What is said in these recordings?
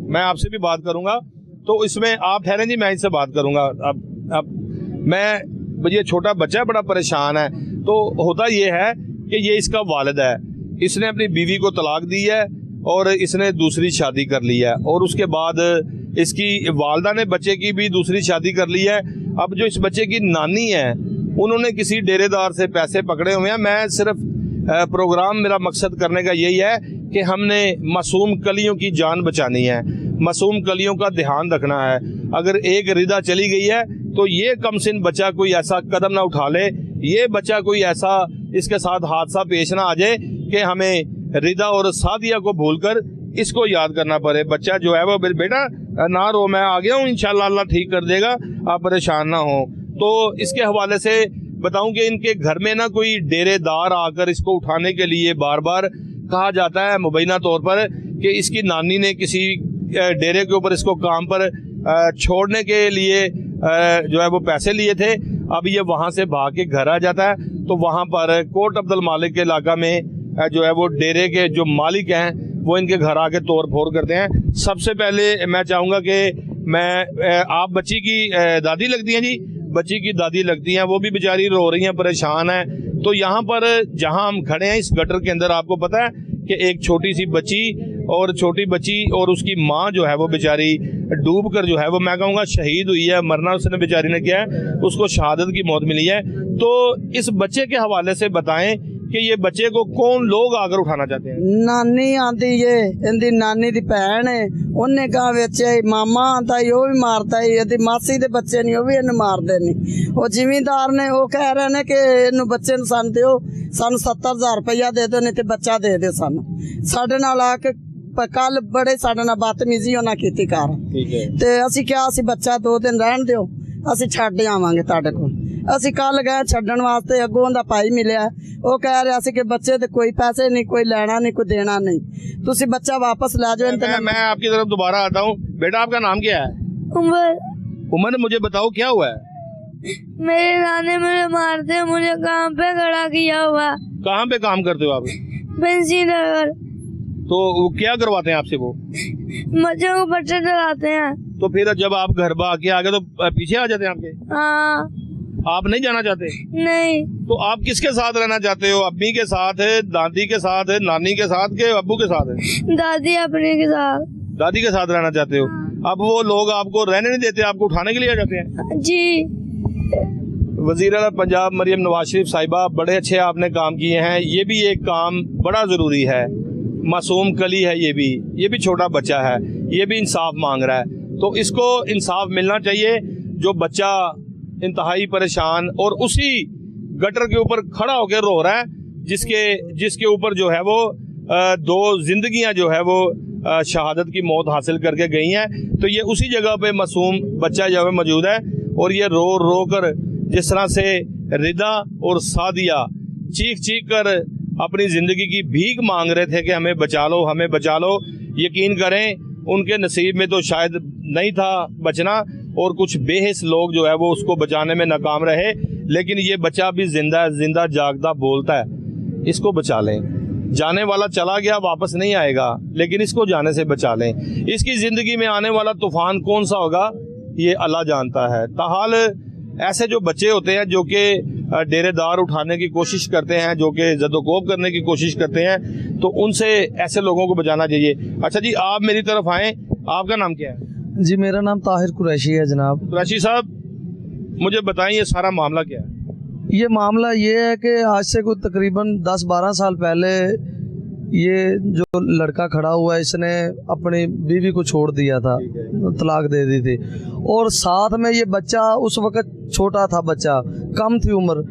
मैं आपसे भी बात करूंगा, तो इसमें आप ठहरें जी, मैं इससे बात करूंगा। अब मैं, ये छोटा बच्चा है, बड़ा परेशान है। तो होता ये है कि ये इसका वालिद है, इसने अपनी बीवी को तलाक दी है और इसने दूसरी शादी कर ली है, और उसके बाद इसकी वालदा ने बच्चे की भी दूसरी शादी कर ली है। अब जो इस बच्चे की नानी है, उन्होंने किसी डेरेदार से पैसे पकड़े हुए हैं। मैं सिर्फ प्रोग्राम, मेरा मकसद करने का यही है कि हमने मासूम कलियों की जान बचानी है, मासूम कलियों का ध्यान रखना है। अगर एक रिदा चली गई है तो ये कमसिन बच्चा कोई ऐसा कदम ना उठा ले, ये बच्चा कोई ऐसा इसके साथ हादसा पेश ना आ जाए कि हमें रिदा और सादिया को भूलकर इसको याद करना पड़े। बच्चा जो है वो, बेटा ना रो, मैं आ गया हूँ, इंशाल्लाह अल्लाह ठीक कर देगा, आप परेशान ना हो। तो इसके हवाले से बताऊं कि इनके घर में ना कोई डेरेदार आकर इसको उठाने के लिए बार बार कहा जाता है मुबैना तौर पर कि इसकी नानी ने किसी डेरे के ऊपर इसको काम पर छोड़ने के लिए जो है वो पैसे लिए थे। अब ये वहां से भाग के घर आ जाता है, तो वहां पर कोट अब्दुल मालिक के इलाका में जो है वो डेरे के जो मालिक हैं वो इनके घर आके तोड़ फोड़ करते हैं। सबसे पहले मैं चाहूंगा कि आप बच्ची की दादी लगती हैं जी, बच्ची की दादी लगती हैं, वो भी बेचारी रो रही हैं, परेशान है। तो यहाँ पर जहाँ हम खड़े हैं इस गटर के अंदर, आपको पता है कि एक छोटी सी बच्ची और उसकी माँ जो है वो बेचारी डूब कर जो है वो, मैं कहूँगा शहीद हुई है, मरना उसने बेचारी ने किया है, उसको शहादत की मौत मिली है। तो इस बच्चे के हवाले से बताएं कि ये बच्चे को कौन लोग आकर उठाना चाहते हैं। नानी आती है, इनकी नानी दी भैन है, उन्हें कहा बेचे मामा आता है, वो भी मारता है, यदि मासी दे बच्चे नहीं, वो भी इन मारते नहीं। वो जिमीदार ने वो कह रहे ने कि इन बच्चे नु सन दियो, सन 70,000 रुपया दे दो, नहीं तो बच्चा दे दो सन। साडे नाल आके कल बड़े साडे नाल बदतमीजी उन्हें की घर, ते असी क्या असी बच्चा 2 दिन रहन दियो, असी छड्ड आवांगे तुहाडे कोल। असी कल गए छड्डण वास्ते, अगों दा भाई मिलिया, वो कह रहा सी कि बच्चे ते कोई पैसे नहीं, कोई लेना नहीं, कोई देना नहीं, तुसी बच्चा वापस ला जाओ। मैं आपकी तरफ दोबारा आता हूँ। बेटा आपका नाम क्या है? उमर, मुझे बताओ क्या हुआ है? मेरे नाने मुझे मारते हैं, मुझे काम पे खड़ा किया हुआ। कहाँ पे काम करते हो आप? बंसीनगर। तो वो क्या करवाते हैं आपसे? वो बच्चों को बच्चे डराते हैं। तो फिर जब आप घर भाग के आ गए तो पीछे आ जाते हैं आपके? हाँ। आप नहीं जाना चाहते? नहीं। तो आप किसके साथ रहना चाहते हो? अम्मी के साथ है, दादी के साथ है, नानी के साथ के अब्बू के साथ है? दादी अपने के साथ। दादी के साथ रहना चाहते हो? अब वो लोग आपको रहने नहीं देते, आपको उठाने के लिए आ जाते हैं? जी। वज़ीर आला पंजाब मरियम नवाज शरीफ साहिबा, बड़े अच्छे आपने काम किए हैं। ये भी एक काम बड़ा ज़रूरी है। मासूम कली है, ये भी छोटा बच्चा है, ये भी इंसाफ मांग रहा है, तो इसको इंसाफ मिलना चाहिए। जो बच्चा इंतहाई परेशान और उसी गटर के ऊपर खड़ा होकर रो रहा है, जिसके ऊपर जो है वो 2 जिंदगियां जो है वो शहादत की मौत हासिल करके गई हैं, तो ये उसी जगह पे मासूम बच्चा जो है मौजूद है। और ये रो कर जिस तरह से रिदा और सादिया चीख कर अपनी जिंदगी की भीख मांग रहे थे कि हमें बचा लो, हमें बचा लो। यकीन करें उनके नसीब में तो शायद नहीं था बचना, और कुछ बेहिस लोग जो है वो उसको बचाने में नाकाम रहे, लेकिन ये बच्चा भी जिंदा जागता बोलता है। इसको बचा लें, जाने वाला चला गया, वापस नहीं आएगा, लेकिन इसको जाने से बचा लें। इसकी जिंदगी में आने वाला तूफान कौन सा होगा ये अल्लाह जानता है। ताहाल ऐसे जो बच्चे होते हैं जो कि डेरेदार उठाने की कोशिश करते हैं, जो कि जदोकोब करने की कोशिश करते हैं, तो उनसे ऐसे लोगों को बचाना चाहिए। अच्छा जी, आप मेरी तरफ आएँ, आपका नाम क्या है? जी, मेरा नाम ताहिर कुरैशी है जनाब। कुरैशी साहब, मुझे बताएं ये सारा मामला क्या है? ये मामला ये है कि आज से कोई तकरीबन 10-12 साल पहले ये जो लड़का खड़ा हुआ है, इसने अपनी बीवी को छोड़ दिया था, तलाक दे दी थी, और साथ में ये बच्चा उस वक्त छोटा था, बच्चा कम थी उम्र,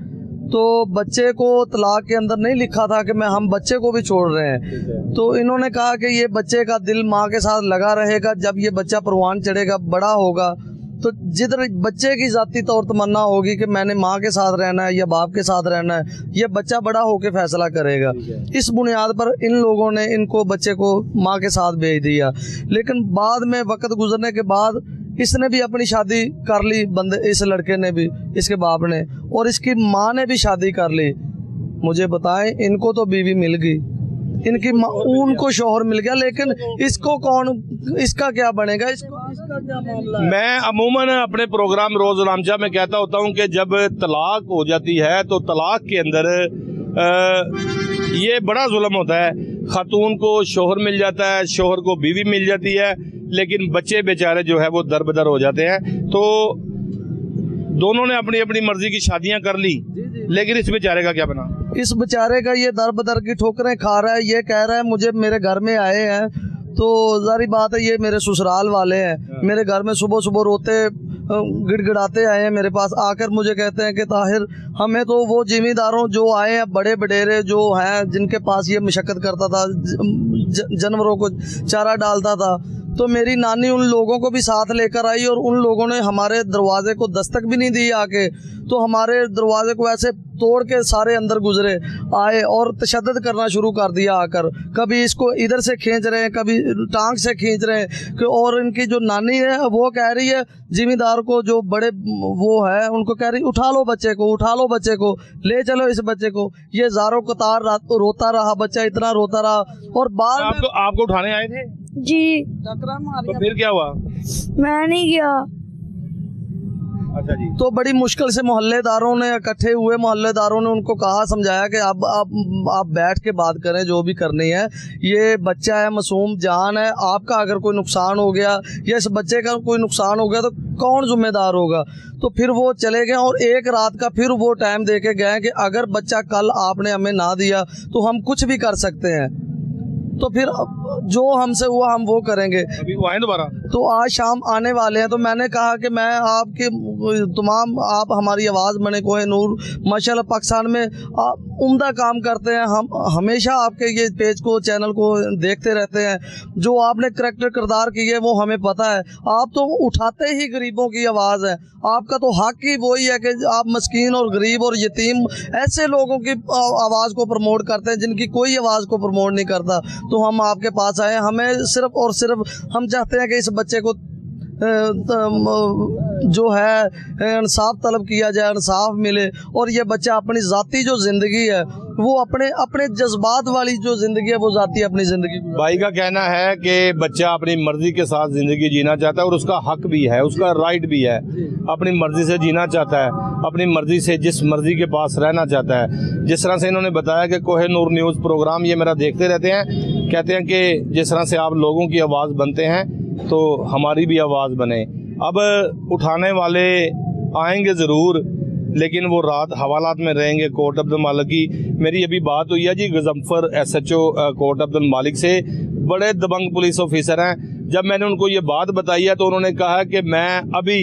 तो बच्चे को तलाक के अंदर नहीं लिखा था कि हम बच्चे को भी छोड़ रहे हैं। तो इन्होंने कहा कि ये बच्चे का दिल माँ के साथ लगा रहेगा, जब ये बच्चा परवान चढ़ेगा, बड़ा होगा, तो जिधर बच्चे की जाती तौर तमन्ना होगी कि मैंने माँ के साथ रहना है या बाप के साथ रहना है, ये बच्चा बड़ा होकर फैसला करेगा। इस बुनियाद पर इन लोगों ने इनको बच्चे को माँ के साथ भेज दिया, लेकिन बाद में वक्त गुजरने के बाद इसने भी अपनी शादी कर ली, इस लड़के ने भी, इसके बाप ने, और इसकी माँ ने भी शादी कर ली। मुझे बताएं, इनको तो बीवी मिल गई, इनकी उनको शौहर मिल गया, लेकिन इसको कौन, इसका क्या बनेगा, इसका क्या मामला है? मैं अमूमन अपने प्रोग्राम रोज रामचा में कहता होता हूं कि जब तलाक हो जाती है तो तलाक के अंदर ये बड़ा जुल्म होता है। खातून को शोहर मिल जाता है, शोहर को बीवी मिल जाती है, लेकिन बच्चे बेचारे जो है वो दरबदर हो जाते हैं। तो दोनों ने अपनी अपनी मर्जी की शादियां कर ली, लेकिन इस बेचारे का क्या बना? इस बेचारे का ये दर बदर की ठोकरें खा रहा है। ये कह रहा है मुझे, मेरे घर में आए हैं तो जारी बात है ये मेरे ससुराल वाले हैं, मेरे घर में सुबह सुबह रोते गिड़गिड़ाते आए हैं मेरे पास, आकर मुझे कहते हैं कि ताहिर हमें तो वो जिम्मेदारों जो आए हैं बड़े बडेरे जो हैं जिनके पास ये मशक्क़त करता था, जानवरों को चारा डालता था, तो मेरी नानी उन लोगों को भी साथ लेकर आई और उन लोगों ने हमारे दरवाजे को दस्तक भी नहीं दी आके, तो हमारे दरवाजे को ऐसे तोड़ के सारे अंदर गुजरे आए और तशद्दुद करना शुरू कर दिया आकर। कभी इसको इधर से खींच रहे हैं, कभी टांग से खींच रहे हैं। और इनकी जो नानी है वो कह रही है जिम्मेदार को, जो बड़े वो है उनको कह रही उठा लो बच्चे को, उठा लो बच्चे को, ले चलो इस बच्चे को। ये ज़ारों कतार रोता रहा, बच्चा इतना रोता रहा। और बाद आपको उठाने आए थे जी, तो फिर क्या हुआ? मैं नहीं गया। अच्छा जी। तो बड़ी मुश्किल से मोहल्लेदारों ने इकट्ठे हुए, मोहल्लेदारों ने उनको कहा, समझाया कि आप बैठ के बात करें जो भी करनी है, ये बच्चा है, मासूम जान है, आपका अगर कोई नुकसान हो गया या इस बच्चे का कोई नुकसान हो गया तो कौन जिम्मेदार होगा। तो फिर वो चले गए और एक रात का फिर वो टाइम दे के गए कि अगर बच्चा कल आपने हमें ना दिया तो हम कुछ भी कर सकते हैं, तो फिर जो हमसे हुआ हम वो करेंगे। अभी वो आए दोबारा? तो आज शाम आने वाले हैं। तो मैंने कहा कि मैं आपके तमाम, आप हमारी आवाज़ बने, कोहे नूर माशाल्लाह पाकिस्तान में उम्दा काम करते हैं, हम हमेशा आपके ये पेज को, चैनल को देखते रहते हैं। जो आपने करैक्टर किरदार किए वो हमें पता है, आप तो उठाते ही गरीबों की आवाज़ है। आपका तो हक ही वही है कि आप मस्कीन और गरीब और यतीम ऐसे लोगों की आवाज़ को प्रमोट करते हैं जिनकी कोई आवाज़ को प्रमोट नहीं करता। तो हम आपके पास आए, हमें सिर्फ और सिर्फ हम चाहते हैं कि इस बच्चे को जो है इंसाफ तलब किया जाए, इंसाफ मिले और ये बच्चा अपनी ज़ाती जो ज़िंदगी है वो अपने जज्बात वाली जो ज़िंदगी है वो ज़ाती अपनी ज़िंदगी। भाई का कहना है कि बच्चा अपनी मर्जी के साथ ज़िंदगी जीना चाहता है और उसका हक भी है, उसका राइट भी है, अपनी मर्जी से जीना चाहता है, अपनी मर्जी से जिस मर्जी के पास रहना चाहता है। जिस तरह से इन्होंने बताया कि कोहे नूर न्यूज़ प्रोग्राम ये मेरा देखते रहते हैं, कहते हैं कि जिस तरह से आप लोगों की आवाज़ बनते हैं तो हमारी भी आवाज़ बने। अब उठाने वाले आएंगे ज़रूर, लेकिन वो रात हवालात में रहेंगे। कोर्ट अब्दुल मालिक की मेरी अभी बात हुई है जी गजम्फर SHO कोर्ट अब्दुल मालिक से, बड़े दबंग पुलिस ऑफिसर हैं। जब मैंने उनको ये बात बताई है तो उन्होंने कहा कि मैं अभी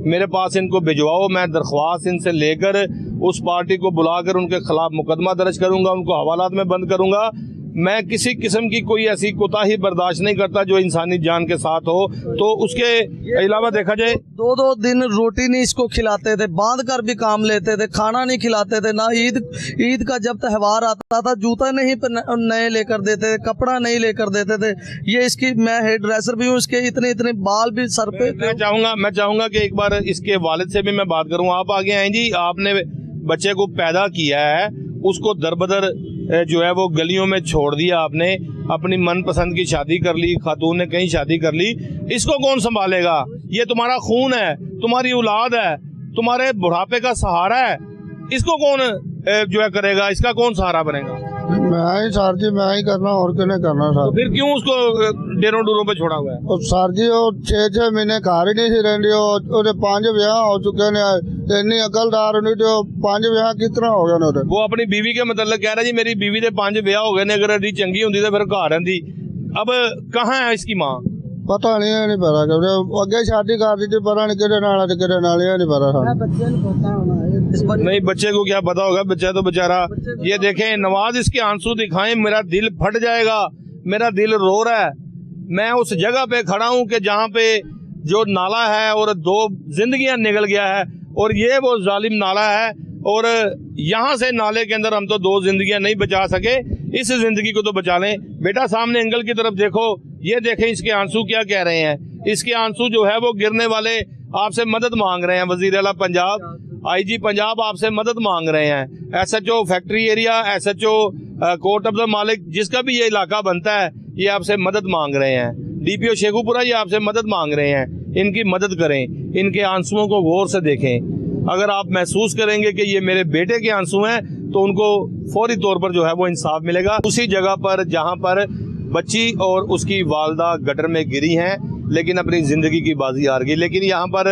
मेरे पास इनको भिजवाओ, मैं दरख्वास्त इनसे लेकर उस पार्टी को बुलाकर उनके खिलाफ मुकदमा दर्ज करूँगा, उनको हवालात में बंद करूँगा। मैं किसी किस्म की कोई ऐसी कोताही बर्दाश्त नहीं करता जो इंसानी जान के साथ हो। तो उसके अलावा देखा जाए 2-2 दिन रोटी नहीं इसको खिलाते थे, बांध कर भी काम लेते थे, खाना नहीं खिलाते थे ना। ईद का जब त्यौहार आता था जूता नहीं नए लेकर देते थे, कपड़ा नहीं लेकर देते थे। ये इसकी, मैं हेयर ड्रेसर भी हूँ, इसके इतने बाल भी सर पे। मैं चाहूँगा कि एक बार इसके वालिद से भी मैं बात करूँ। आप आगे आए जी, आपने बच्चे को पैदा किया है, उसको दरबदर जो है वो गलियों में छोड़ दिया आपने, अपनी मनपसंद की शादी कर ली, खातून ने कहीं शादी कर ली, इसको कौन संभालेगा? ये तुम्हारा खून है, तुम्हारी औलाद है, तुम्हारे बुढ़ापे का सहारा है, इसको कौन जो है करेगा? इसका कौन सहारा बनेगा? मैं ही सर जी, मैं ही करना और क्यों नहीं करना सर। तो फिर क्यों उसको डेरों डूरों पे छोड़ा हुआ है? और सर जी वो 6 महीने घर ही नहीं सी रही, और 5 ब्याह हो चुके ने, इन्नी अकलदार नहीं तो 5 ब्याह कितना हो गया। वो अपनी बीवी के मतलब कह रहा जी मेरी बीवी के 5 ब्याह हो गए ने, अगर एडी चंगी होंगी तो फिर घर रही। अब कहाँ है इसकी माँ? पता नहीं पता, अगे शादी कर दी थी, पता नहीं किहदे नाल ते किहदे नाल, नहीं पता। नहीं, बच्चे को क्या पता होगा, बच्चा तो बेचारा। ये देखें नवाज, इसके आंसू दिखाएं, मेरा दिल फट जाएगा, मेरा दिल रो रहा है। मैं उस जगह पे खड़ा हूँ कि जहाँ पे जो नाला है और 2 जिंदगियां निकल गया है, और ये वो जालिम नाला है, और यहाँ से नाले के अंदर हम तो 2 जिंदगियां नहीं बचा सके, इस जिंदगी को तो बचा लें। बेटा सामने एंगल की तरफ देखो, ये देखें इसके आंसू क्या कह रहे हैं। इसके आंसू जो है वो गिरने वाले आपसे मदद मांग रहे हैं। वजीर आला पंजाब, आईजी पंजाब आपसे मदद मांग रहे हैं, SHO factory area, SHO court of the मालिक, जिसका भी ये इलाका बनता है, ये आपसे मदद मांग रहे हैं। डीपीओ शेखुपुरा ये आपसे मदद मांग रहे हैं, इनकी मदद करें, इनके आंसुओं को गौर से देखें। अगर आप महसूस करेंगे कि ये मेरे बेटे के आंसू हैं तो उनको फौरी तौर पर जो है वो इंसाफ मिलेगा। उसी जगह पर जहां पर बच्ची और उसकी वालदा गटर में गिरी हैं लेकिन अपनी ज़िंदगी की बाजी हार गई। लेकिन यहाँ पर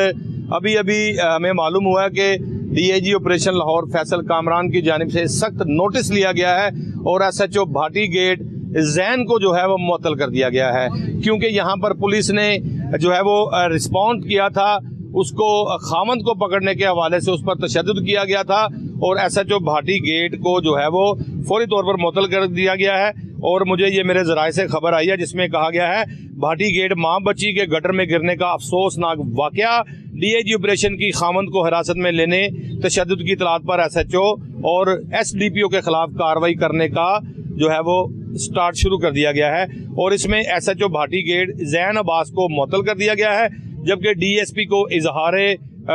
अभी हमें मालूम हुआ है कि डीआईजी ऑपरेशन लाहौर फैसल कामरान की जानिब से सख्त नोटिस लिया गया है और एसएचओ भाटी गेट जैन को जो है वो मुअत्तल कर दिया गया है, क्योंकि यहाँ पर पुलिस ने जो है वो रिस्पॉन्ड किया था, उसको खामंद को पकड़ने के हवाले से उस पर तशद्दुद किया गया था और एसएचओ भाटी गेट को जो है वो फौरी तौर पर मुअत्तल कर दिया गया है। और मुझे ये मेरे ज़राए से खबर आई है जिसमें कहा गया है भाटी गेट मां बच्ची के गटर में गिरने का अफसोसनाक वाकया, डीआईजी ऑपरेशन की खामंद को हिरासत में लेने, तशद्दुद की इतलात पर एसएचओ और एसडीपीओ के खिलाफ कार्रवाई करने का जो है वो स्टार्ट शुरू कर दिया गया है। और इसमें एसएचओ भाटी गेट जैन अब्बास को मुअत्तल कर दिया गया है, जबकि डीएसपी को इजहार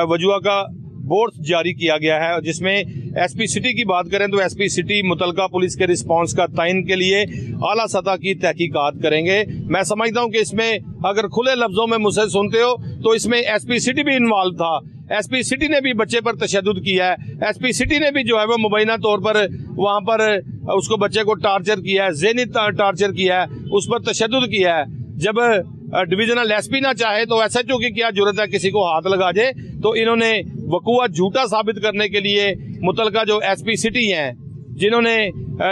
वजुआ का बोर्ड जारी किया गया है, जिसमें एसपी सिटी की बात करें तो एसपी सिटी मुतलका पुलिस के रिस्पांस का तयन के लिए आला सतह की तहकीकात करेंगे। मैं समझता हूं कि इसमें अगर खुले लफ्जों में मुझसे सुनते हो तो इसमें एसपी सिटी भी इन्वॉल्व था। एसपी सिटी ने भी बच्चे पर तशद्दुद किया है, एसपी सिटी ने भी जो है वो मुबैना तौर पर वहां पर उसको बच्चे को टार्चर किया है, ज़हनी टार्चर किया है, उस पर तशद्दुद किया है। जब डिविजनल एसपी ना चाहे तो एसएचओ की क्या जरूरत है किसी को हाथ लगा दे। तो इन्होंने वकूआ झूठा साबित करने के लिए मुतलका जो एसपी सिटी हैं, जिन्होंने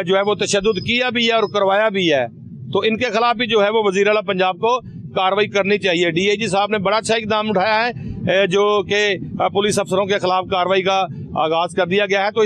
जो है वो तशद्दुद किया भी है और करवाया भी है, तो इनके खिलाफ भी जो है वो वज़ीर आला पंजाब को कार्रवाई करनी चाहिए। डीआईजी साहब ने बड़ा अच्छा इकदाम उठाया है जो कि पुलिस अफसरों के खिलाफ कार्रवाई का आगाज कर दिया गया है। तो